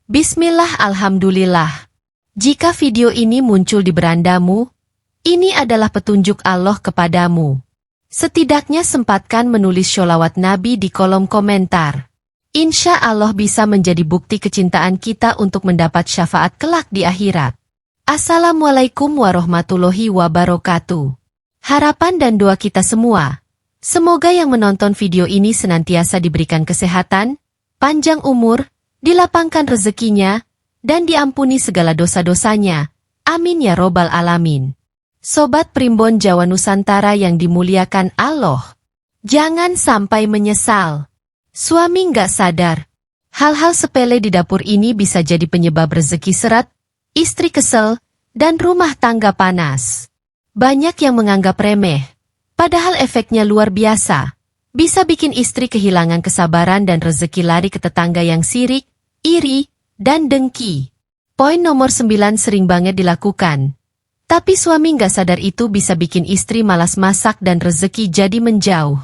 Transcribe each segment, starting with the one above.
Bismillah, alhamdulillah. Jika video ini muncul di berandamu, ini adalah petunjuk Allah kepadamu. Setidaknya sempatkan menulis sholawat Nabi di kolom komentar. Insya Allah bisa menjadi bukti kecintaan kita untuk mendapat syafaat kelak di akhirat. Assalamualaikum warahmatullahi wabarakatuh. Harapan dan doa kita semua, semoga yang menonton video ini senantiasa diberikan kesehatan, panjang umur, dilapangkan rezekinya, dan diampuni segala dosa-dosanya. Amin ya robbal alamin. Sobat Primbon Jawa Nusantara yang dimuliakan Allah, jangan sampai menyesal. Suami nggak sadar. Hal-hal sepele di dapur ini bisa jadi penyebab rezeki seret, istri kesel, dan rumah tangga panas. Banyak yang menganggap remeh, padahal efeknya luar biasa. Bisa bikin istri kehilangan kesabaran dan rezeki lari ke tetangga yang sirik, iri, dan dengki. Poin nomor 9 sering banget dilakukan. Tapi suami nggak sadar itu bisa bikin istri malas masak dan rezeki jadi menjauh.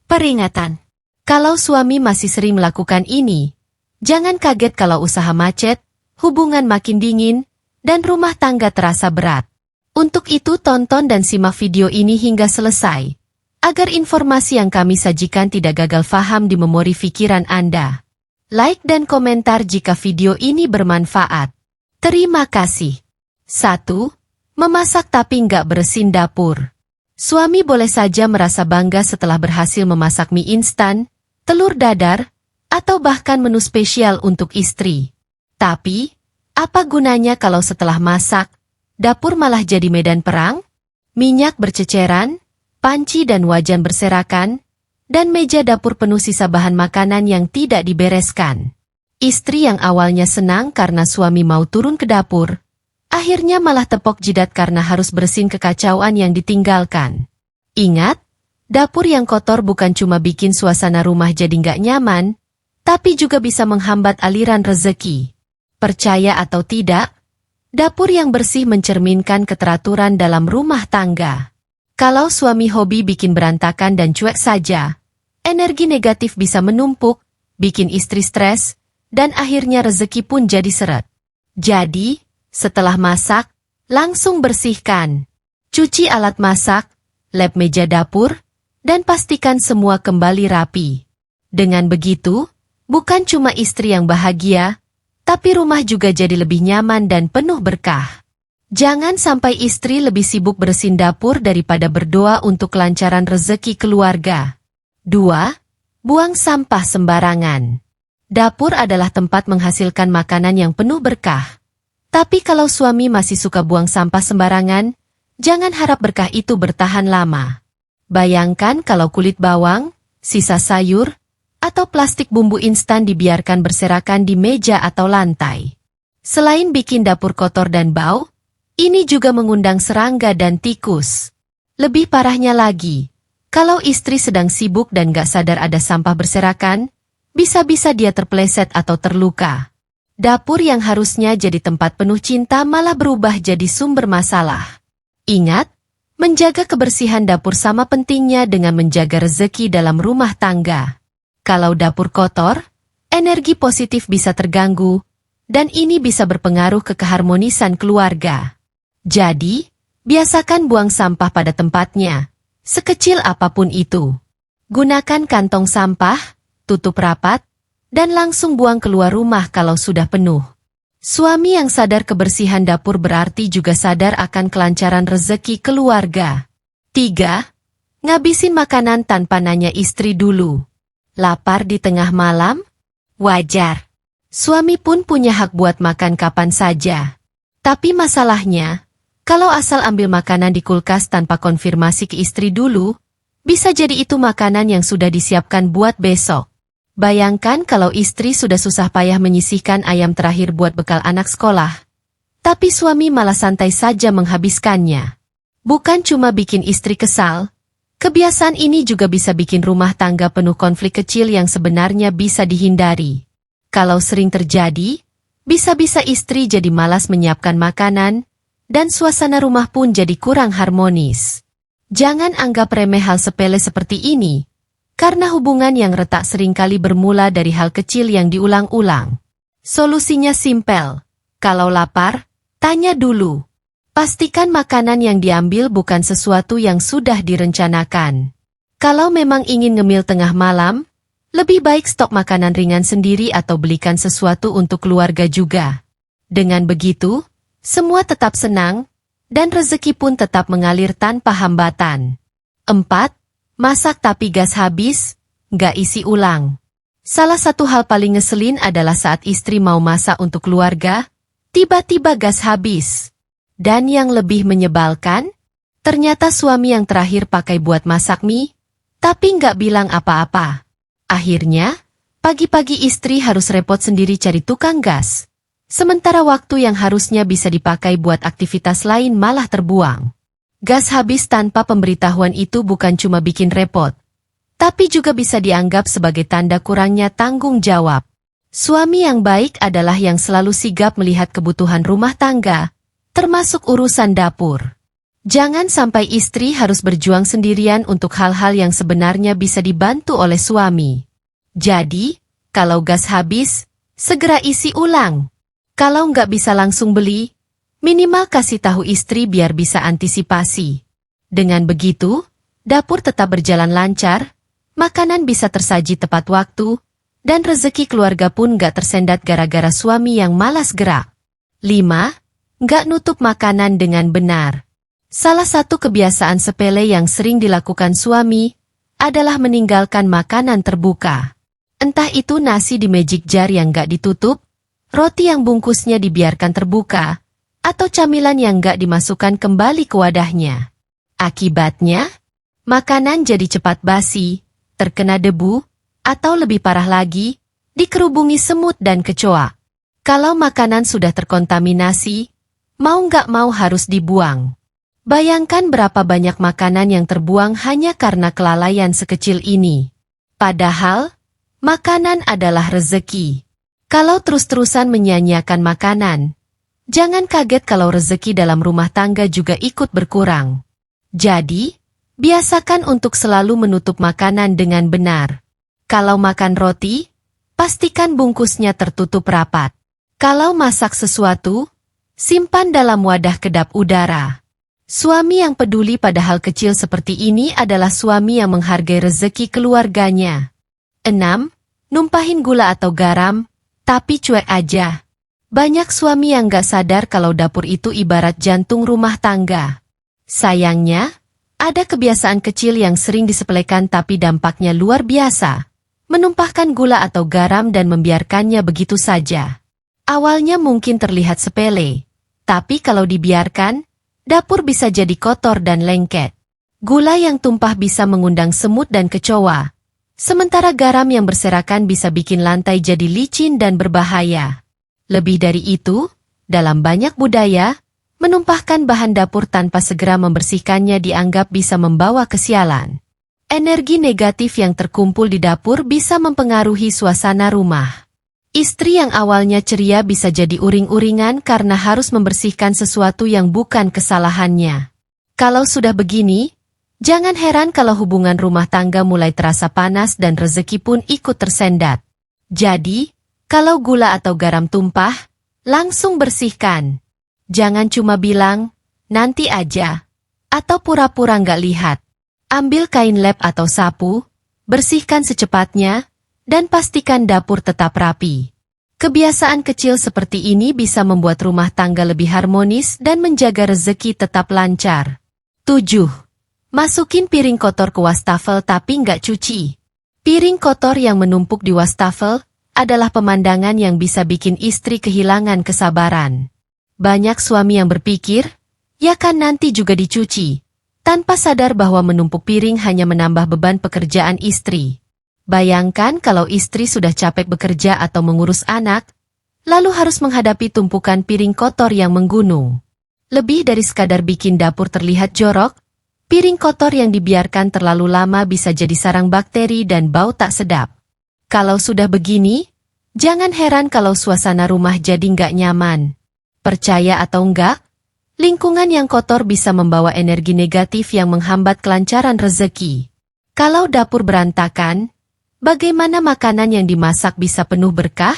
Peringatan. Kalau suami masih sering melakukan ini, jangan kaget kalau usaha macet, hubungan makin dingin, dan rumah tangga terasa berat. Untuk itu tonton dan simak video ini hingga selesai, agar informasi yang kami sajikan tidak gagal faham di memori pikiran Anda. Like dan komentar jika video ini bermanfaat. Terima kasih. 1. Memasak tapi nggak bersihin dapur. Suami boleh saja merasa bangga setelah berhasil memasak mie instan, telur dadar, atau bahkan menu spesial untuk istri. Tapi, apa gunanya kalau setelah masak, dapur malah jadi medan perang? Minyak berceceran, panci dan wajan berserakan, dan meja dapur penuh sisa bahan makanan yang tidak dibereskan. Istri yang awalnya senang karena suami mau turun ke dapur, akhirnya malah tepok jidat karena harus bersihin kekacauan yang ditinggalkan. Ingat, dapur yang kotor bukan cuma bikin suasana rumah jadi nggak nyaman, tapi juga bisa menghambat aliran rezeki. Percaya atau tidak, dapur yang bersih mencerminkan keteraturan dalam rumah tangga. Kalau suami hobi bikin berantakan dan cuek saja, energi negatif bisa menumpuk, bikin istri stres, dan akhirnya rezeki pun jadi seret. Jadi, setelah masak, langsung bersihkan. Cuci alat masak, lap meja dapur, dan pastikan semua kembali rapi. Dengan begitu, bukan cuma istri yang bahagia, tapi rumah juga jadi lebih nyaman dan penuh berkah. Jangan sampai istri lebih sibuk bersihin dapur daripada berdoa untuk kelancaran rezeki keluarga. 2. Buang sampah sembarangan. Dapur adalah tempat menghasilkan makanan yang penuh berkah. Tapi kalau suami masih suka buang sampah sembarangan, jangan harap berkah itu bertahan lama. Bayangkan kalau kulit bawang, sisa sayur, atau plastik bumbu instan dibiarkan berserakan di meja atau lantai. Selain bikin dapur kotor dan bau, ini juga mengundang serangga dan tikus. Lebih parahnya lagi, kalau istri sedang sibuk dan gak sadar ada sampah berserakan, bisa-bisa dia terpeleset atau terluka. Dapur yang harusnya jadi tempat penuh cinta malah berubah jadi sumber masalah. Ingat, menjaga kebersihan dapur sama pentingnya dengan menjaga rezeki dalam rumah tangga. Kalau dapur kotor, energi positif bisa terganggu, dan ini bisa berpengaruh ke keharmonisan keluarga. Jadi, biasakan buang sampah pada tempatnya, sekecil apapun itu. Gunakan kantong sampah, tutup rapat, dan langsung buang keluar rumah kalau sudah penuh. Suami yang sadar kebersihan dapur berarti juga sadar akan kelancaran rezeki keluarga. 3. Ngabisin makanan tanpa nanya istri dulu. Lapar di tengah malam? Wajar. Suami pun punya hak buat makan kapan saja. Tapi masalahnya, kalau asal ambil makanan di kulkas tanpa konfirmasi ke istri dulu, bisa jadi itu makanan yang sudah disiapkan buat besok. Bayangkan kalau istri sudah susah payah menyisihkan ayam terakhir buat bekal anak sekolah, tapi suami malah santai saja menghabiskannya. Bukan cuma bikin istri kesal, kebiasaan ini juga bisa bikin rumah tangga penuh konflik kecil yang sebenarnya bisa dihindari. Kalau sering terjadi, bisa-bisa istri jadi malas menyiapkan makanan, dan suasana rumah pun jadi kurang harmonis. Jangan anggap remeh hal sepele seperti ini, karena hubungan yang retak seringkali bermula dari hal kecil yang diulang-ulang. Solusinya simpel. Kalau lapar, tanya dulu. Pastikan makanan yang diambil bukan sesuatu yang sudah direncanakan. Kalau memang ingin ngemil tengah malam, lebih baik stok makanan ringan sendiri atau belikan sesuatu untuk keluarga juga. Dengan begitu, semua tetap senang, dan rezeki pun tetap mengalir tanpa hambatan. 4. Masak tapi gas habis, nggak isi ulang. Salah satu hal paling ngeselin adalah saat istri mau masak untuk keluarga, tiba-tiba gas habis. Dan yang lebih menyebalkan, ternyata suami yang terakhir pakai buat masak mie, tapi nggak bilang apa-apa. Akhirnya, pagi-pagi istri harus repot sendiri cari tukang gas. Sementara waktu yang harusnya bisa dipakai buat aktivitas lain malah terbuang. Gas habis tanpa pemberitahuan itu bukan cuma bikin repot, tapi juga bisa dianggap sebagai tanda kurangnya tanggung jawab. Suami yang baik adalah yang selalu sigap melihat kebutuhan rumah tangga, termasuk urusan dapur. Jangan sampai istri harus berjuang sendirian untuk hal-hal yang sebenarnya bisa dibantu oleh suami. Jadi, kalau gas habis, segera isi ulang. Kalau nggak bisa langsung beli, minimal kasih tahu istri biar bisa antisipasi. Dengan begitu, dapur tetap berjalan lancar, makanan bisa tersaji tepat waktu, dan rezeki keluarga pun nggak tersendat gara-gara suami yang malas gerak. 5. Nggak nutup makanan dengan benar. Salah satu kebiasaan sepele yang sering dilakukan suami adalah meninggalkan makanan terbuka. Entah itu nasi di magic jar yang nggak ditutup, roti yang bungkusnya dibiarkan terbuka, atau camilan yang nggak dimasukkan kembali ke wadahnya. Akibatnya, makanan jadi cepat basi, terkena debu, atau lebih parah lagi, dikerubungi semut dan kecoa. Kalau makanan sudah terkontaminasi, mau nggak mau harus dibuang. Bayangkan berapa banyak makanan yang terbuang hanya karena kelalaian sekecil ini. Padahal, makanan adalah rezeki. Kalau terus-terusan menyia-nyiakan makanan, jangan kaget kalau rezeki dalam rumah tangga juga ikut berkurang. Jadi, biasakan untuk selalu menutup makanan dengan benar. Kalau makan roti, pastikan bungkusnya tertutup rapat. Kalau masak sesuatu, simpan dalam wadah kedap udara. Suami yang peduli pada hal kecil seperti ini adalah suami yang menghargai rezeki keluarganya. 6. Numpahin gula atau garam, tapi cuek aja. Banyak suami yang gak sadar kalau dapur itu ibarat jantung rumah tangga. Sayangnya, ada kebiasaan kecil yang sering disepelekan tapi dampaknya luar biasa. Menumpahkan gula atau garam dan membiarkannya begitu saja. Awalnya mungkin terlihat sepele, tapi kalau dibiarkan, dapur bisa jadi kotor dan lengket. Gula yang tumpah bisa mengundang semut dan kecoa, sementara garam yang berserakan bisa bikin lantai jadi licin dan berbahaya. Lebih dari itu, dalam banyak budaya, menumpahkan bahan dapur tanpa segera membersihkannya dianggap bisa membawa kesialan. Energi negatif yang terkumpul di dapur bisa mempengaruhi suasana rumah. Istri yang awalnya ceria bisa jadi uring-uringan karena harus membersihkan sesuatu yang bukan kesalahannya. Kalau sudah begini, jangan heran kalau hubungan rumah tangga mulai terasa panas dan rezeki pun ikut tersendat. Jadi, kalau gula atau garam tumpah, langsung bersihkan. Jangan cuma bilang, nanti aja, atau pura-pura nggak lihat. Ambil kain lap atau sapu, bersihkan secepatnya, dan pastikan dapur tetap rapi. Kebiasaan kecil seperti ini bisa membuat rumah tangga lebih harmonis dan menjaga rezeki tetap lancar. 7. Masukin piring kotor ke wastafel tapi nggak cuci. Piring kotor yang menumpuk di wastafel adalah pemandangan yang bisa bikin istri kehilangan kesabaran. Banyak suami yang berpikir, ya kan nanti juga dicuci, tanpa sadar bahwa menumpuk piring hanya menambah beban pekerjaan istri. Bayangkan kalau istri sudah capek bekerja atau mengurus anak, lalu harus menghadapi tumpukan piring kotor yang menggunung. Lebih dari sekadar bikin dapur terlihat jorok, piring kotor yang dibiarkan terlalu lama bisa jadi sarang bakteri dan bau tak sedap. Kalau sudah begini, jangan heran kalau suasana rumah jadi nggak nyaman. Percaya atau enggak, lingkungan yang kotor bisa membawa energi negatif yang menghambat kelancaran rezeki. Kalau dapur berantakan, bagaimana makanan yang dimasak bisa penuh berkah?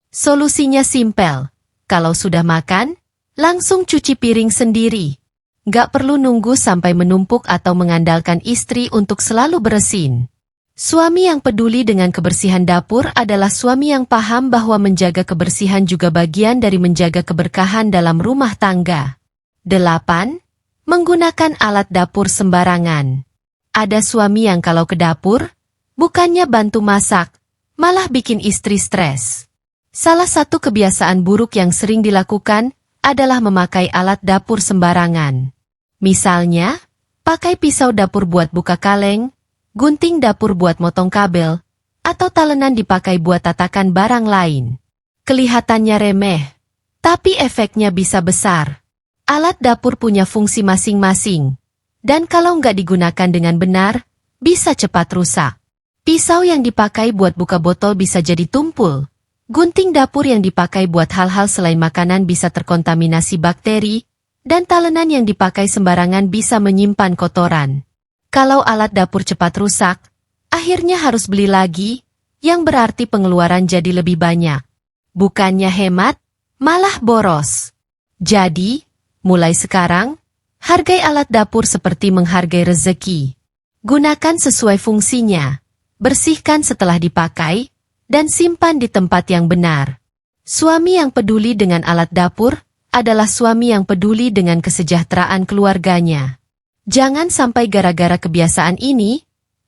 Solusinya simpel. Kalau sudah makan, langsung cuci piring sendiri. Gak perlu nunggu sampai menumpuk atau mengandalkan istri untuk selalu bersin. Suami yang peduli dengan kebersihan dapur adalah suami yang paham bahwa menjaga kebersihan juga bagian dari menjaga keberkahan dalam rumah tangga. 8. Menggunakan alat dapur sembarangan. Ada suami yang kalau ke dapur, bukannya bantu masak, malah bikin istri stres. Salah satu kebiasaan buruk yang sering dilakukan adalah memakai alat dapur sembarangan. Misalnya, pakai pisau dapur buat buka kaleng, gunting dapur buat motong kabel, atau talenan dipakai buat tatakan barang lain. Kelihatannya remeh, tapi efeknya bisa besar. Alat dapur punya fungsi masing-masing, dan kalau nggak digunakan dengan benar, bisa cepat rusak. Pisau yang dipakai buat buka botol bisa jadi tumpul. Gunting dapur yang dipakai buat hal-hal selain makanan bisa terkontaminasi bakteri, dan talenan yang dipakai sembarangan bisa menyimpan kotoran. Kalau alat dapur cepat rusak, akhirnya harus beli lagi, yang berarti pengeluaran jadi lebih banyak. Bukannya hemat, malah boros. Jadi, mulai sekarang, hargai alat dapur seperti menghargai rezeki. Gunakan sesuai fungsinya, bersihkan setelah dipakai, dan simpan di tempat yang benar. Suami yang peduli dengan alat dapur adalah suami yang peduli dengan kesejahteraan keluarganya. Jangan sampai gara-gara kebiasaan ini,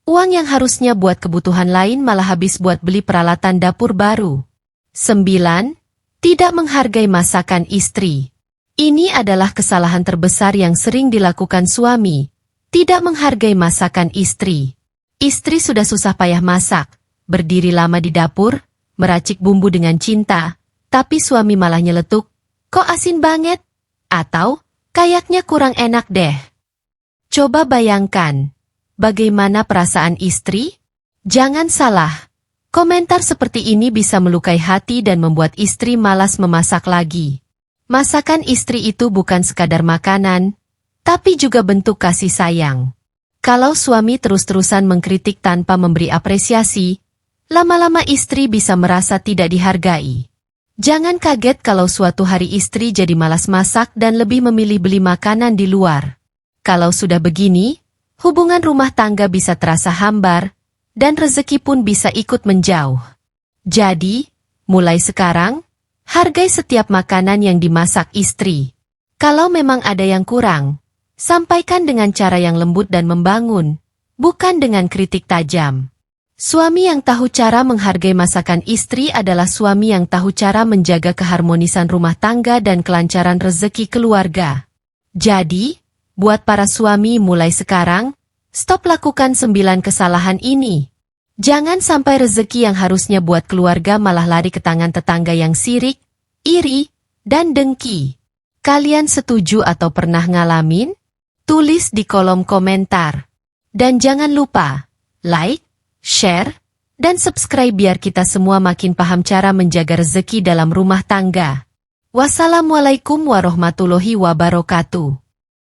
uang yang harusnya buat kebutuhan lain malah habis buat beli peralatan dapur baru. 9. Tidak menghargai masakan istri. Ini adalah kesalahan terbesar yang sering dilakukan suami, tidak menghargai masakan istri. Istri sudah susah payah masak, berdiri lama di dapur, meracik bumbu dengan cinta, tapi suami malah nyeletuk, "Kok asin banget?" Atau, "Kayaknya kurang enak deh." Coba bayangkan, bagaimana perasaan istri? Jangan salah, komentar seperti ini bisa melukai hati dan membuat istri malas memasak lagi. Masakan istri itu bukan sekadar makanan, tapi juga bentuk kasih sayang. Kalau suami terus-terusan mengkritik tanpa memberi apresiasi, lama-lama istri bisa merasa tidak dihargai. Jangan kaget kalau suatu hari istri jadi malas masak dan lebih memilih beli makanan di luar. Kalau sudah begini, hubungan rumah tangga bisa terasa hambar, dan rezeki pun bisa ikut menjauh. Jadi, mulai sekarang, hargai setiap makanan yang dimasak istri. Kalau memang ada yang kurang, sampaikan dengan cara yang lembut dan membangun, bukan dengan kritik tajam. Suami yang tahu cara menghargai masakan istri adalah suami yang tahu cara menjaga keharmonisan rumah tangga dan kelancaran rezeki keluarga. Jadi, buat para suami mulai sekarang, stop lakukan 9 kesalahan ini. Jangan sampai rezeki yang harusnya buat keluarga malah lari ke tangan tetangga yang sirik, iri, dan dengki. Kalian setuju atau pernah ngalamin? Tulis di kolom komentar. Dan jangan lupa, like, share, dan subscribe biar kita semua makin paham cara menjaga rezeki dalam rumah tangga. Wassalamualaikum warahmatullahi wabarakatuh.